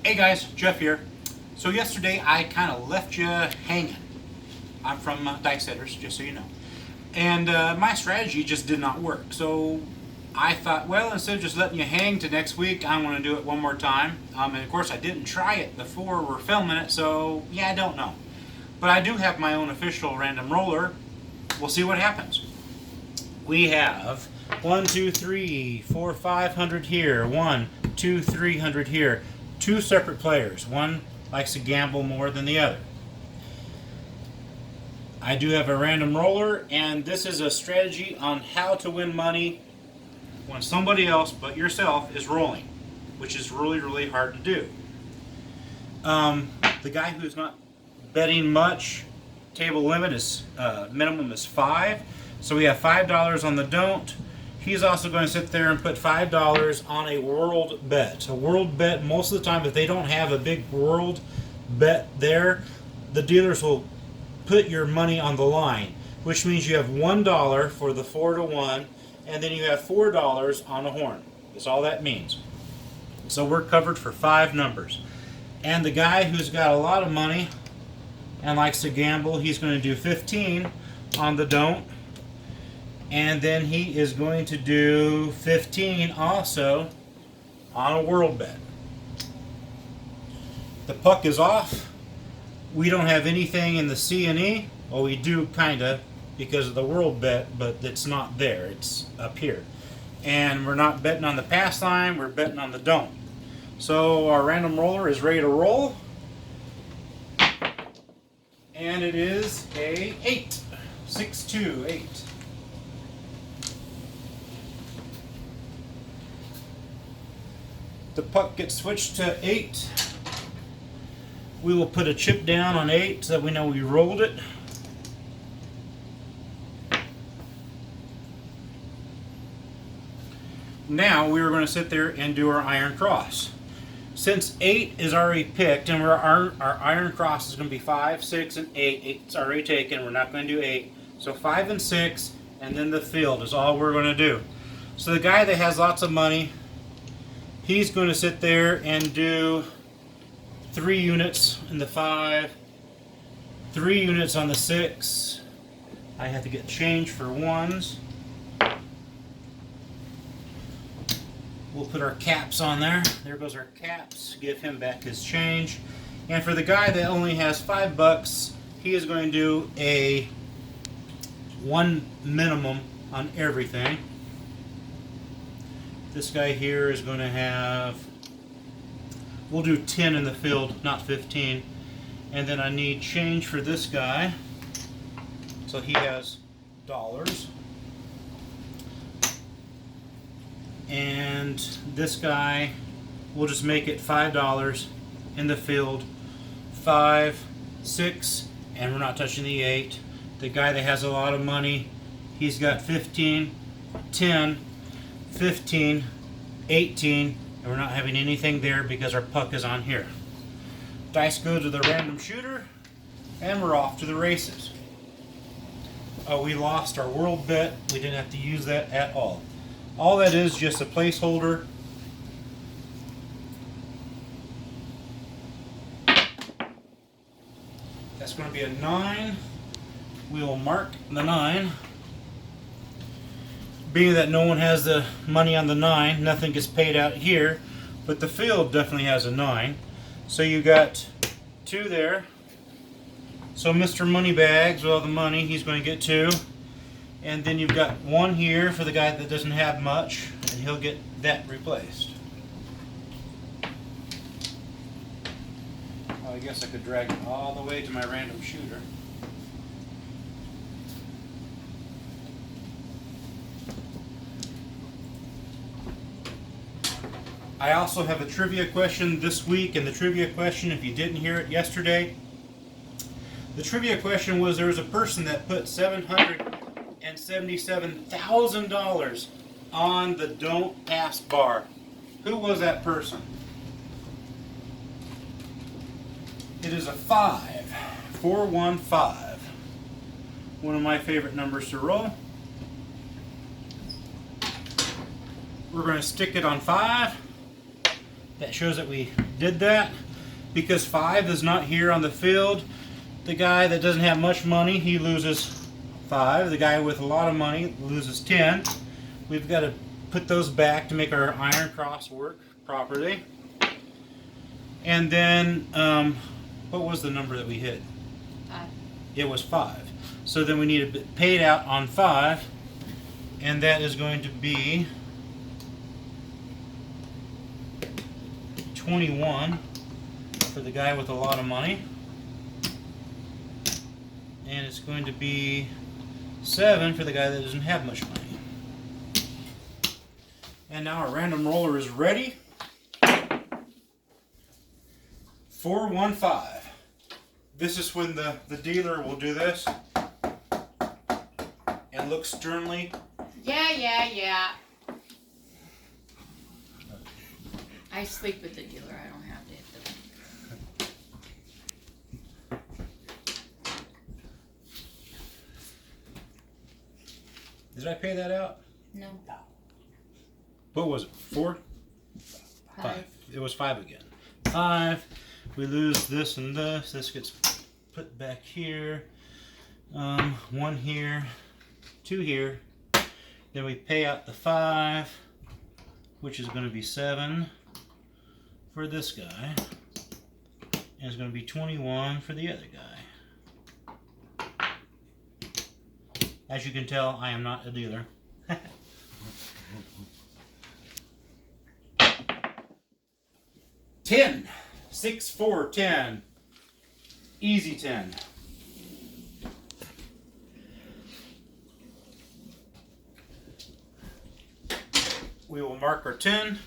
Hey guys, Jeff here. So yesterday I kind of left you hanging. I'm from Dice Setters, just so you know. And my strategy just did not work. So I thought, well, instead of just letting you hang to next week, I'm going to do it one more time. And of course I didn't try it before we're filming it, so yeah, I don't know. But I do have my own official random roller. We'll see what happens. We have 1, 2, 3, 4, 500 here. 1, 2, 300 here. Two separate players. One likes to gamble more than the other. I do have a random roller, and this is a strategy on how to win money when somebody else but yourself is rolling, which is really, really hard to do. The guy who's not betting much, table limit is minimum is 5. So we have $5 on the don't. He's also going to sit there and put $5 on a world bet. A world bet, most of the time, if they don't have a big world bet there, the dealers will put your money on the line, which means you have $1 for the 4 to 1, and then you have $4 on a horn. That's all that means. So we're covered for 5 numbers. And the guy who's got a lot of money and likes to gamble, he's going to do 15 on the don't. And then he is going to do 15 also on a world bet. The puck is off. We don't have anything in the C and E. Well, we do kind of because of the world bet, but it's not there. It's up here. And we're not betting on the pass line. We're betting on the don't. So our random roller is ready to roll. And it is a 8. 6, 2, 8. The puck gets switched to 8. We will put a chip down on 8 so that we know we rolled it. Now we are going to sit there and do our iron cross. Since 8 is already picked and our iron cross is going to be 5, 6, and 8. 8's already taken. We're not going to do 8. So 5 and 6 and then the field is all we're going to do. So the guy that has lots of money, he's going to sit there and do 3 units in the 5, 3 units on the 6. I have to get change for 1s. We'll put our caps on there. There goes our caps. Give him back his change. And for the guy that only has $5, he is going to do a 1 minimum on everything. This guy here is going to have, we'll do 10 in the field, not 15. And then I need change for this guy. So he has dollars. And this guy, we'll just make it $5 in the field. 5, 6, and we're not touching the 8. The guy that has a lot of money, he's got 15, 10, 15, 18, and we're not having anything there because our puck is on here. Dice go to the random shooter, and we're off to the races. We lost our world bet. We didn't have to use that at all. All that is just a placeholder. That's going to be a 9. We will mark the 9. Being that no one has the money on the 9, nothing gets paid out here, but the field definitely has a 9. So you got 2 there. So Mr. Moneybags, with all the money, he's going to get 2. And then you've got 1 here for the guy that doesn't have much, and he'll get that replaced. Well, I guess I could drag it all the way to my random shooter. I also have a trivia question this week, and the trivia question, if you didn't hear it yesterday, the trivia question was there was a person that put $777,000 on the don't pass bar. Who was that person? It is a 5. 415. One of my favorite numbers to roll. We're going to stick it on 5. that shows that we did that. Because 5 is not here on the field, the guy that doesn't have much money, he loses 5. The guy with a lot of money loses 10. We've got to put those back to make our iron cross work properly. And then, what was the number that we hit? 5. It was 5. So then we need to pay it out on 5, and that is going to be 21 for the guy with a lot of money. And it's going to be 7 for the guy that doesn't have much money. And now our random roller is ready. 415. This is when the dealer will do this and look sternly. Yeah. I sleep with the dealer. I don't have to hit the. Did I pay that out? No. What was it? 4? 5. It was 5 again. 5. We lose this and this. This gets put back here. 1 here. 2 here. Then we pay out the 5, which is going to be 7 for this guy. And it's going to be 21 for the other guy. As you can tell, I am not a dealer. 10. 6, 4, 10. Easy 10. We will mark our 10.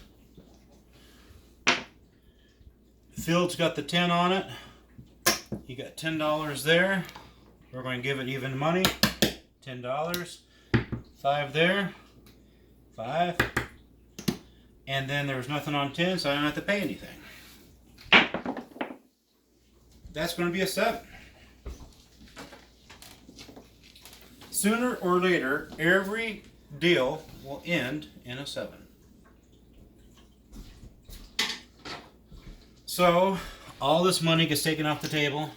Field's got the 10 on it. You got $10 there. We're going to give it even money. $10. 5 there. 5. And then there was nothing on 10, so I don't have to pay anything. That's going to be a 7. Sooner or later, every deal will end in a 7. So, all this money gets taken off the table.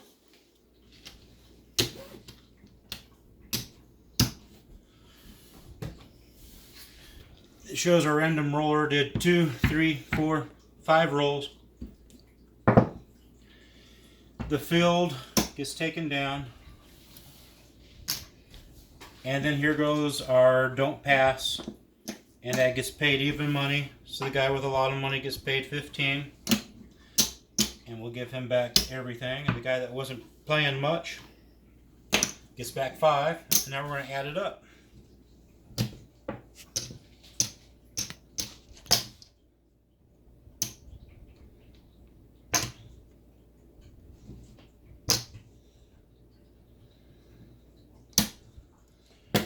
It shows our random roller did 2, 3, 4, 5 rolls. The field gets taken down. And then here goes our don't pass. And that gets paid even money. So the guy with a lot of money gets paid 15. And we'll give him back everything. And the guy that wasn't playing much gets back 5. And now we're going to add it up.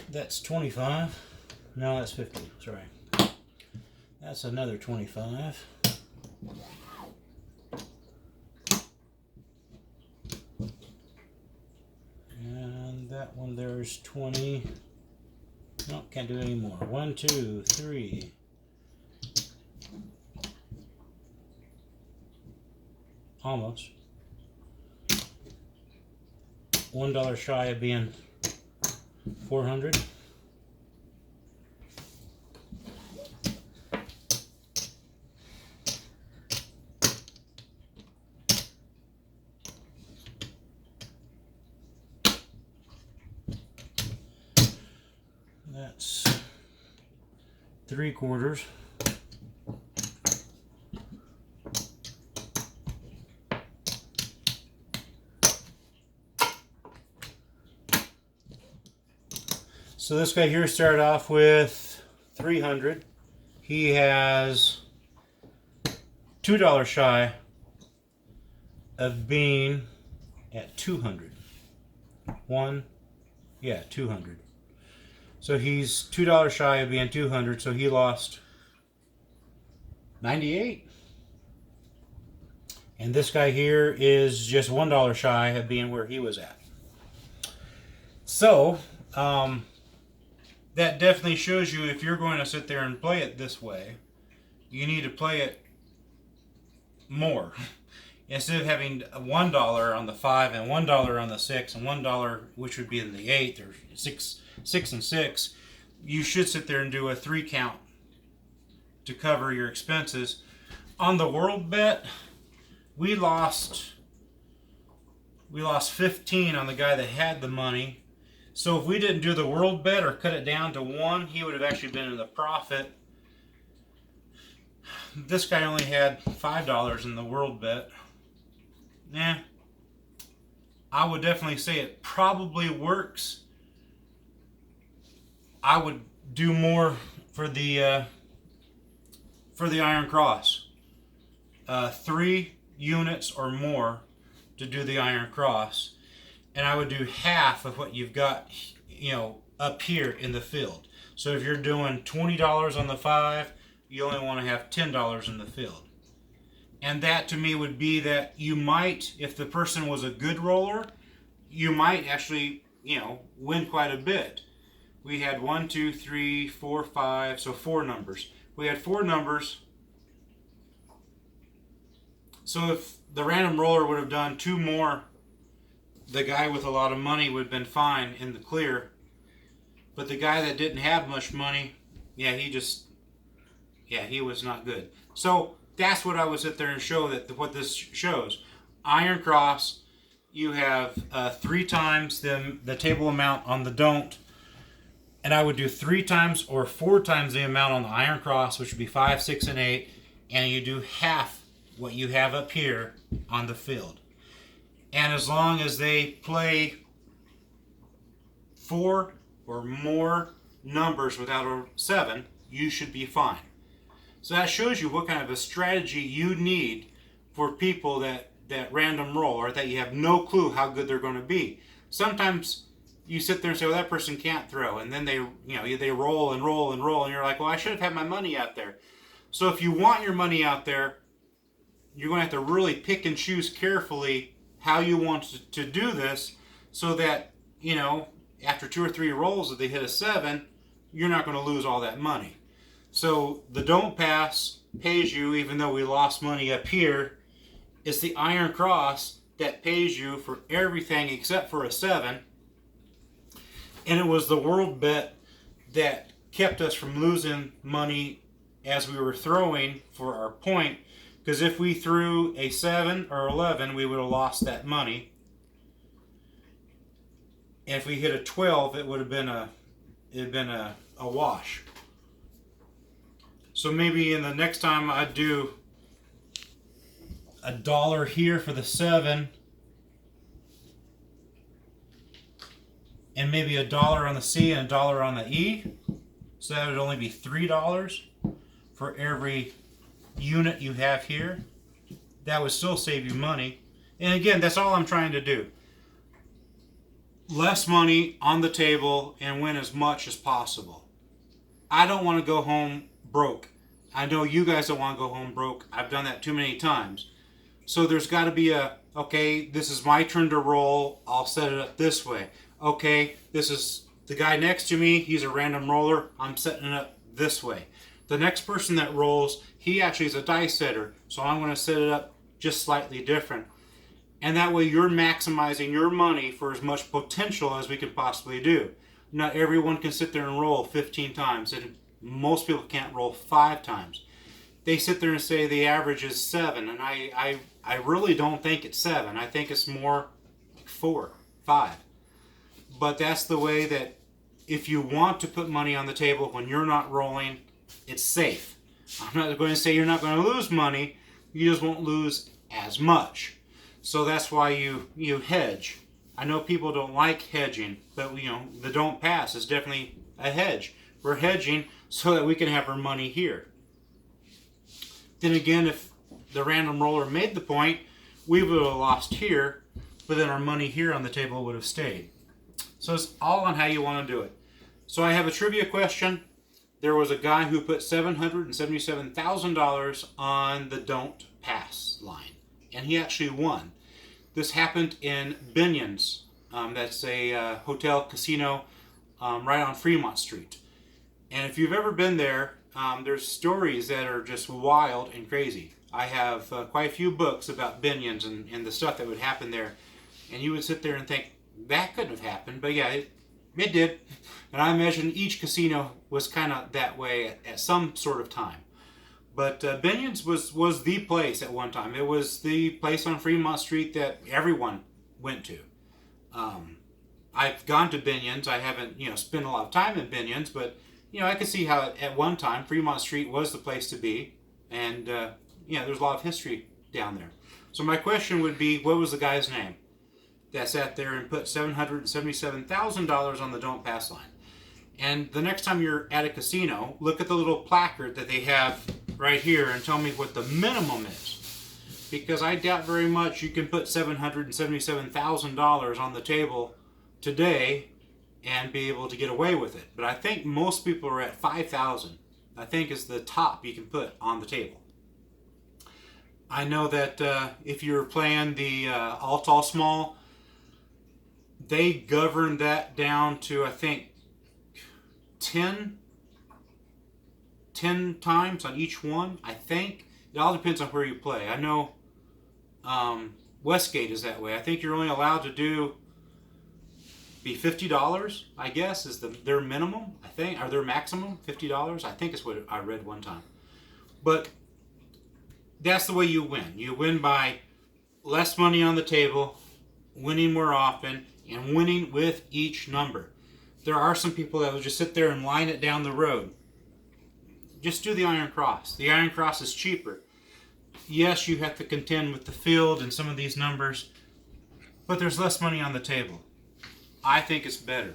That's 25. No, that's 50. Sorry. That's another 25. And that one there's 20. No, can't do any more. 1, 2, 3. Almost. $1 shy of being 400. That's 3/4. So this guy here started off with 300. He has $2 shy of being at 200. 200. So he's $2 shy of being 200, so he lost 98. And this guy here is just $1 shy of being where he was at. So, that definitely shows you if you're going to sit there and play it this way, you need to play it more. Instead of having $1 on the 5 and $1 on the 6 and $1 which would be in the 8 or 6 and 6, you should sit there and do a 3 count to cover your expenses. On the world bet, we lost 15 on the guy that had the money. So if we didn't do the world bet or cut it down to 1, he would have actually been in the profit. This guy only had $5 in the world bet. I would definitely say it probably works. I would do more for the Iron Cross. 3 units or more to do the Iron Cross, and I would do half of what you've got, up here in the field. So if you're doing $20 on the 5, you only want to have $10 in the field. And that to me would be that you might, if the person was a good roller, you might actually, win quite a bit. We had 1, 2, 3, 4, 5, so 4 numbers. We had 4 numbers. So if the random roller would have done 2 more, the guy with a lot of money would have been fine in the clear. But the guy that didn't have much money, he was not good. So that's what I would sit there and show what this shows. Iron Cross, you have 3 times the table amount on the don't. And I would do 3 times or 4 times the amount on the Iron Cross, which would be 5, 6, and 8. And you do half what you have up here on the field. And as long as they play 4 or more numbers without a 7, you should be fine. So that shows you what kind of a strategy you need for people that random roll, or that you have no clue how good they're going to be. Sometimes you sit there and say, well, that person can't throw, and then they roll and roll and roll, and you're like, well, I should have had my money out there. So if you want your money out there, you're going to have to really pick and choose carefully how you want to do this, so that, after 2 or 3 rolls, if they hit a 7, you're not going to lose all that money. So the don't pass pays you, even though we lost money up here. It's the Iron Cross that pays you for everything except for a 7. And it was the world bet that kept us from losing money as we were throwing for our point. Because if we threw a 7 or 11, we would have lost that money. And if we hit a 12, it would have been a wash. So maybe in the next time I'd do $1 here for the 7, and maybe $1 on the C and $1 on the E. So that would only be $3 for every unit you have here. That would still save you money. And again, that's all I'm trying to do. Less money on the table and win as much as possible. I don't want to go home broke. I know you guys don't want to go home broke. I've done that too many times. So there's got to be okay, this is my turn to roll. I'll set it up this way. Okay, this is the guy next to me. He's a random roller. I'm setting it up this way. The next person that rolls, he actually is a dice setter. So I'm going to set it up just slightly different. And that way you're maximizing your money for as much potential as we can possibly do. Not everyone can sit there and roll 15 times. And most people can't roll 5 times. They sit there and say the average is 7. And I really don't think it's 7. I think it's more like 4, 5. But that's the way that if you want to put money on the table when you're not rolling, it's safe. I'm not going to say you're not going to lose money. You just won't lose as much. So that's why you hedge. I know people don't like hedging, but the don't pass is definitely a hedge. We're hedging so that we can have our money here. Then again, if the random roller made the point, we would have lost here, but then our money here on the table would have stayed. So it's all on how you want to do it. So I have a trivia question. There was a guy who put $777,000 on the don't pass line, and he actually won. This happened in Binion's. That's a hotel casino right on Fremont Street. And if you've ever been there, there's stories that are just wild and crazy. I have quite a few books about Binions and the stuff that would happen there. And you would sit there and think, that couldn't have happened. But yeah, it did. And I imagine each casino was kind of that way at some sort of time. But Binions was the place at one time. It was the place on Fremont Street that everyone went to. I've gone to Binions. I haven't, spent a lot of time in Binions, but, I could see how at one time Fremont Street was the place to be. And, there's a lot of history down there. So my question would be, what was the guy's name that sat there and put $777,000 on the Don't Pass line? And the next time you're at a casino, look at the little placard that they have right here and tell me what the minimum is. Because I doubt very much you can put $777,000 on the table today and be able to get away with it. But I think most people are at $5,000. I think is the top you can put on the table. I know that if you're playing the all tall small, they govern that down to, I think, 10 times on each one, I think. It all depends on where you play. I know Westgate is that way. I think you're only allowed to be $50, I guess, is their minimum, I think, or their maximum, $50. I think is what I read one time. But that's the way you win. You win by less money on the table, winning more often, and winning with each number. There are some people that will just sit there and line it down the road. Just do the Iron Cross. The Iron Cross is cheaper. Yes, you have to contend with the field and some of these numbers, but there's less money on the table. I think it's better.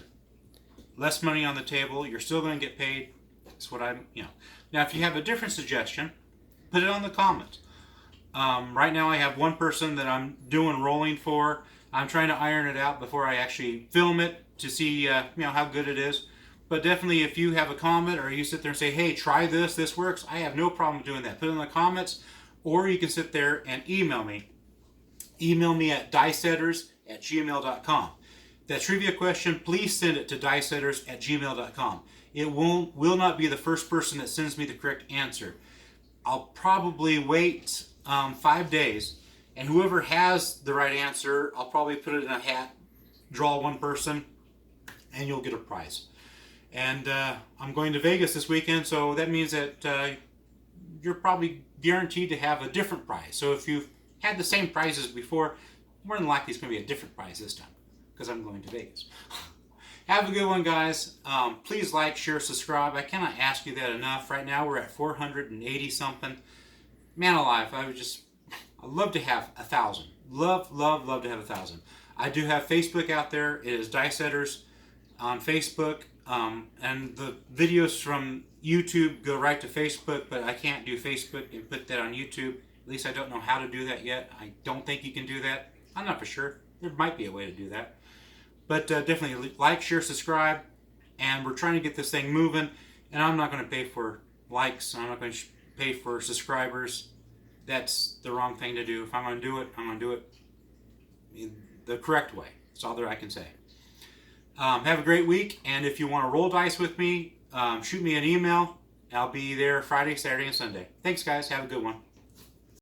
Less money on the table, you're still going to get paid. That's what Now, if you have a different suggestion, put it on the comments. Right now I have one person that I'm doing rolling for. I'm trying to iron it out before I actually film it to see how good it is. But definitely if you have a comment or you sit there and say, hey, try this works, I have no problem doing that. Put it in the comments, or you can sit there and email me. Email me at diesetters@gmail.com. That trivia question, please send it to diesetters@gmail.com. It will not be the first person that sends me the correct answer. I'll probably wait 5 days, and whoever has the right answer, I'll probably put it in a hat, draw one person, and you'll get a prize. And I'm going to Vegas this weekend, so that means that you're probably guaranteed to have a different prize. So if you've had the same prizes before, more than likely it's going to be a different prize this time, because I'm going to Vegas. Have a good one, guys. Please like, share, subscribe. I cannot ask you that enough. Right now we're at 480 something. Man alive, I'd love to have 1,000. Love to have 1,000. I do have Facebook out there. It is Diesetters on Facebook. And the videos from YouTube go right to Facebook, but I can't do Facebook and put that on YouTube. At least I don't know how to do that yet. I don't think you can do that. I'm not for sure. There might be a way to do that. But definitely like, share, subscribe, and we're trying to get this thing moving. And I'm not going to pay for likes. I'm not going to pay for subscribers. That's the wrong thing to do. If I'm going to do it, I'm going to do it the correct way. That's all that I can say. Have a great week, and if you want to roll dice with me, shoot me an email. I'll be there Friday, Saturday, and Sunday. Thanks, guys. Have a good one.